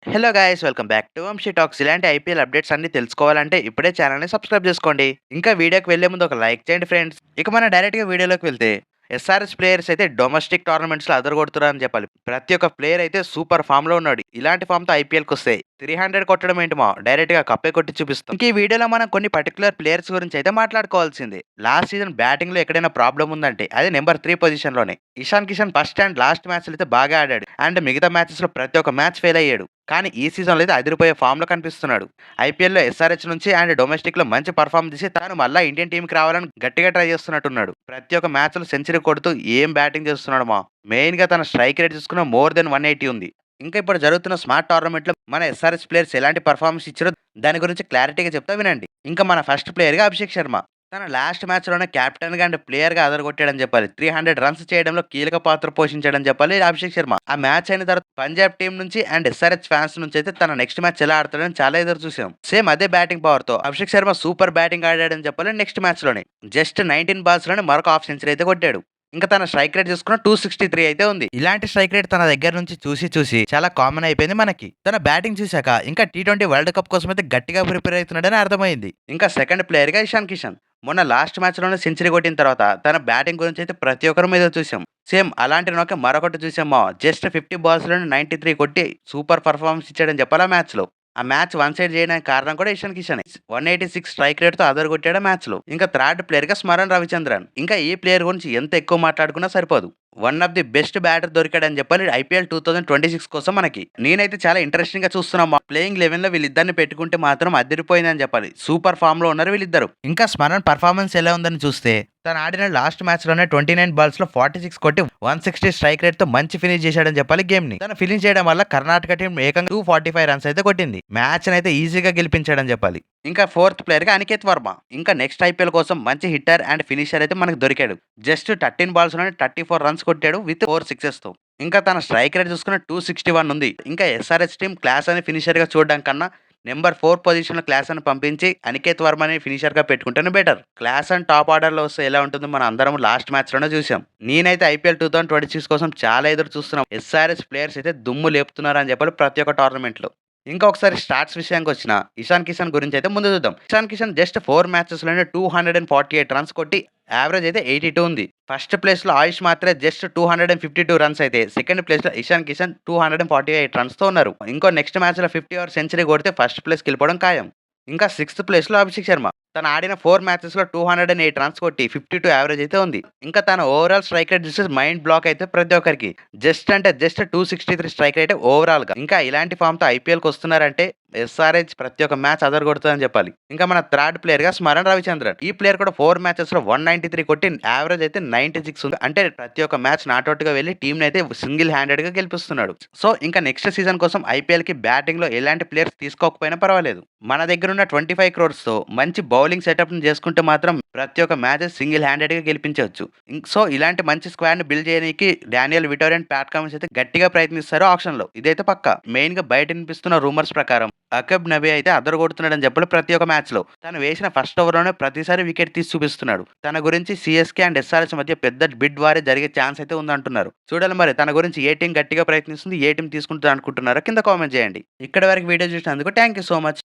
Hello guys welcome back to Vamshi talks. ఇలాంటి IPL updates అన్ని తెలుసుకోవాలంటే ఇప్పుడే ఛానల్ని సబ్స్క్రైబ్ చేసుకోండి. ఇంకా వీడియోకి వెళ్లే ముందు ఒక లైక్ చేయండి ఫ్రెండ్స్. ఇక మనం డైరెక్ట్గా వీడియోలోకి వెళ్తే ఎస్ఆర్ఎస్ ప్లేయర్స్ అయితే డొమెస్టిక్ టోర్నమెంట్స్లో అదరగొడుతున్నారని చెప్పాలి. ప్రతి ఒక్క ప్లేయర్ అయితే సూపర్ ఫామ్లో ఉన్నాడు. ఇలాంటి ఫామ్తో ఐపీఎల్కి వస్తే 300 కొట్టడం ఏంటి మా డైరెక్ట్గా కప్పే కొట్టి చూపిస్తాం. ఇంక ఈ వీడియోలో మనం కొన్ని పర్టికులర్ ప్లేయర్స్ గురించి అయితే మాట్లాడుకోవాల్సింది. లాస్ట్ సీజన్ బ్యాటింగ్లో ఎక్కడైనా ప్రాబ్లం ఉందంటే అది నెంబర్ 3 పొజిషన్లోనే. Ishan Kishan first and last మ్యాచ్లు అయితే బాగా ఆడాడు అండ్ మిగతా మ్యాచెస్లో ప్రతి ఒక్క మ్యాచ్ ఫెయిల్ అయ్యాడు. కానీ ఈ సీజన్లో అయితే అదిరిపోయే ఫామ్‌లో కనిపిస్తున్నాడు. ఐపీఎల్‌లో ఎస్ఆర్‌హెచ్ నుంచి అండ్ డొమెస్టిక్‌లో మంచి పెర్ఫార్మ్ చేసి తాను మళ్ళా ఇండియన్ టీమ్‌కి రావాలని గట్టిగా ట్రై చేస్తున్నట్టున్నాడు. ప్రతి ఒక్క మ్యాచ్‌లో సెంచరీ కొడుతూ ఏం బ్యాటింగ్ చేస్తున్నాడు మా. మెయిన్‌గా తన స్ట్రైక్ రేట్ చూసుకున్న మోర్ దెన్ 180 ఉంది. ఇంకా ఇప్పుడు జరుగుతున్న స్మార్ట్ టోర్నమెంట్‌లో మన ఎస్ఆర్‌హెచ్ ప్లేయర్స్ ఎలాంటి పెర్ఫార్మన్స్ ఇచ్చారో దాని గురించి క్లారిటీగా చెప్తా వినండి. ఇంకా మన ఫస్ట్ ప్లేయర్‌గా అభిషేక్ శర్మ. తన లాస్ట్ మ్యాచ్‌లోనే కెప్టెన్‌గా అండ్ ప్లేయర్‌గా అదరగొట్టాడని చెప్పాలి. 300 రన్స్ చేయడంలో కీలక పాత్ర పోషించాడని చెప్పాలి అభిషేక్ శర్మ. ఆ మ్యాచ్ అయిన తర్వాత పంజాబ్ టీం నుంచి అండ్ ఎస్ఆర్‌హెచ్ ఫ్యాన్స్ నుంచి అయితే తన నెక్స్ట్ మ్యాచ్ ఎలా ఆడతాడని చాలా ఎదురు చూసాం. సేమ్ అదే బ్యాటింగ్ పవర్‌తో అభిషేక్ శర్మ సూపర్ బ్యాటింగ్ ఆడాడని చెప్పాలి నెక్స్ట్ మ్యాచ్‌లోనే. జస్ట్ 19 బాల్స్‌లోనే మరొక హాఫ్ సెంచరీ అయితే కొట్టాడు. ఇంకా తన స్ట్రైక్ రేట్ చూసుకున్న 263 అయితే ఉంది. ఇలాంటి స్ట్రైక్ రేట్ తన దగ్గర నుంచి చూసి చాలా కామన్ అయిపోయింది మనకి. తన బ్యాటింగ్ చూశాక ఇంకా టీ20 వరల్డ్ కప్ కోసం అయితే గట్టిగా ప్రిపేర్ అవుతున్నాడని అర్థమైంది. ఇంకా సెకండ్ ప్లేయర్ గా ఇషాన్ కిషన్. మొన్న లాస్ట్ మ్యాచ్ లోనే సెంచరీ కొట్టిన తర్వాత తన బ్యాటింగ్ గురించి అయితే ప్రతి ఒక్కరి మీద చూసాం. సేమ్ అలాంటి నోకే మరొకటి చూసామా, జస్ట్ 50 బాల్స్ లోనే 93 కొట్టి సూపర్ పర్ఫార్మెన్స్ ఇచ్చాడని చెప్పాలి ఆ మ్యాచ్ లో. ఆ మ్యాచ్ వన్ సైడ్ చేయడానికి కారణం కూడా ఇషాన్ కిషన్. 186 స్ట్రైక్ రేట్ తో అదరగొట్టాడు మ్యాచ్ లో. ఇంకా థర్డ్ ప్లేయర్ గా స్మరణ్ రవిచంద్రన్. ఇంకా ఈ ప్లేయర్ గురించి ఎంత ఎక్కువ మాట్లాడుకున్నా సరిపోదు. One of the best batter దొరికాడని చెప్పాలి ఐపీఎల్ 2026 కోసం మనకి. నేనైతే చాలా ఇంట్రెస్టింగ్ గా చూస్తున్నాం. ప్లేయింగ్ లెవెన్ లో వీళ్ళిద్దరిని పెట్టుకుంటే మాత్రం అదిరిపోయిందని చెప్పాలి. సూపర్ ఫామ్ లో ఉన్నారు వీళ్ళిద్దరు. ఇంకా స్మరణ్ పర్ఫార్మెన్స్ ఎలా ఉందని చూస్తే తను ఆడిన లాస్ట్ మ్యాచ్ లోనే 29 బాల్స్ లో 46 కొట్టి 160 స్ట్రైక్ రేట్ తో మంచి ఫినిష్ చేశాడని చెప్పాలి గేమ్ ని. తను ఫినిష్ చేయడం వల్ల కర్ణాటక టీం ఏకంగా 245 రన్స్ అయితే కొట్టింది. మ్యాచ్ అయితే ఈజీగా గెలిపించాడని చెప్పాలి. ఇంకా ఫోర్త్ ప్లేయర్ గా అనికేత్ వర్మ. ఇంకా నెక్స్ట్ ఐపీఎల్ కోసం మంచి హిట్టర్ అండ్ ఫినిషర్ అయితే మనకు దొరికాడు. జస్ట్ 13 బాల్స్ లోనే 34 రన్స్ కొట్టాడు విత్ 4 సిక్సెస్ తో. ఇంకా తన స్ట్రైక్ రేట్ చూసుకున్న 261 ఉంది. ఇంకా ఎస్ఆర్హెచ్ టీం క్లాస్ అని ఫినిషర్ గా చూడడం కన్నా నెంబర్ 4 పొజిషన్‌లో క్లాస్ అని పంపించి అనికేత్ వర్మని ఫినిషర్‌గా పెట్టుకుంటేనే బెటర్. క్లాస్ అండ్ టాప్ ఆర్డర్‌లో వస్తే ఎలా ఉంటుందో మనం అందరం లాస్ట్ మ్యాచ్‌లోనే చూసాం. నేనైతే ఐపీఎల్ 2026 కోసం చాలా ఎదురు చూస్తున్నాం. ఎస్ఆర్‌హెచ్ ప్లేయర్స్ అయితే దుమ్ము లేపుతున్నారని చెప్పాలి ప్రతి ఒక్క టోర్నమెంట్‌లో. ఇంకా ఒకసారి స్టాట్స్ విషయానికొచ్చిన ఇషాన్ కిషన్ గురించి అయితే ముందు చూద్దాం. ఇషాన్ కిషన్ జస్ట్ 4 మ్యాచెస్‌లోనే 248 రన్స్ కొట్టి యావరేజ్ అయితే 82 ఉంది. ఫస్ట్ ప్లేస్‌లో ఆయుష్ మాత్రే జస్ట్ 252 రన్స్ అయితే సెకండ్ ప్లేస్‌లో ఇషాన్ కిషన్ 248 రన్స్‌తో ఉన్నారు. ఇంకో నెక్స్ట్ మ్యాచ్‌లో 50 ఓవర్ సెంచరీ కొడితే ఫస్ట్ ప్లేస్‌కి వెళ్ళిపోవడం ఖాయం. ఇంకా సిక్స్త్ ప్లేస్‌లో అభిషేక్ శర్మ. తను ఆడిన 4 మ్యాచెస్‌లో 208 రన్స్ కొట్టి 52 యావరేజ్ అయితే ఉంది. ఇంకా తన ఓవరాల్ స్ట్రైక్ రేట్ చూస్తే మైండ్ బ్లాక్ అయితే ప్రతి ఒక్కరికి. జస్ట్ అంటే జస్ట్ 263 స్ట్రైక్ రేట్ ఓవరాల్‌గా. ఇంకా ఇలాంటి ఫామ్‌తో ఐపీఎల్‌కి వస్తున్నారంటే ఎస్ఆర్‌హెచ్ ప్రతి ఒక్క మ్యాచ్ అదరగొడుతదని చెప్పాలి. ఇంకా మన థర్డ్ ప్లేయర్‌గా స్మరణ్ రవిచంద్రన్. ఈ ప్లేయర్ కూడా 4 మ్యాచెస్‌లో 193 కొట్టి యావరేజ్ అయితే 96 ఉంది. అంటే ప్రతి ఒక్క మ్యాచ్ నాట్‌ఔట్‌గా వెళ్లి టీమ్‌ని అయితే సింగిల్ హ్యాండెడ్‌గా గెలిపిస్తున్నాడు. సో ఇంకా నెక్స్ట్ సీజన్ కోసం ఐపీఎల్‌కి బ్యాటింగ్‌లో ఎలాంటి ప్లేయర్స్ తీసుకోకపోయినా పర్వాలేదు. మన దగ్గర ఉన్న 25 క్రోర్స్‌తో మంచి బౌలింగ్ సెటప్‌ని చేసుకుంటే మాత్రం ప్రతి ఒక్క మ్యాచ్ సింగిల్ హ్యాండెడ్‌గా గెలిపించవచ్చు. సో ఇలాంటి మంచి స్క్వాడ్‌ని బిల్డ్ చేయనీకి డానియల్ విటోరియా అండ్ ప్యాట్ కమిన్స్ అయితే గట్టిగా ప్రయత్నిస్తారు ఆక్షన్‌లో. ఇదైతే పక్కా. మెయిన్‌గా బయట వినిపిస్తున్న రూమర్స్ ప్రకారం అకబ్ నబీ అయితే అదరగొడుతున్నాడని చెప్పాలి ప్రతి ఒక్క మ్యాచ్‌లో. తను వేసిన ఫస్ట్ ఓవర్‌లోనే ప్రతిసారి వికెట్ తీసి చూపిస్తున్నాడు. తన గురించి సీఎస్కే అండ్ ఎస్ఆర్‌హెచ్ మధ్య పెద్ద బిడ్ వారే జరిగే ఛాన్స్ అయితే ఉందంటున్నారు. చూడాలి మరి తన గురించి ఏ టీం గట్టిగా ప్రయత్నిస్తుంది, ఏ టీం తీసుకుంటుంది అనుకుంటున్నారో కింద కామెంట్ చేయండి. ఇక్కడి వరకు వీడియో చూసినందుకు థాంక్ యూ సో మచ్.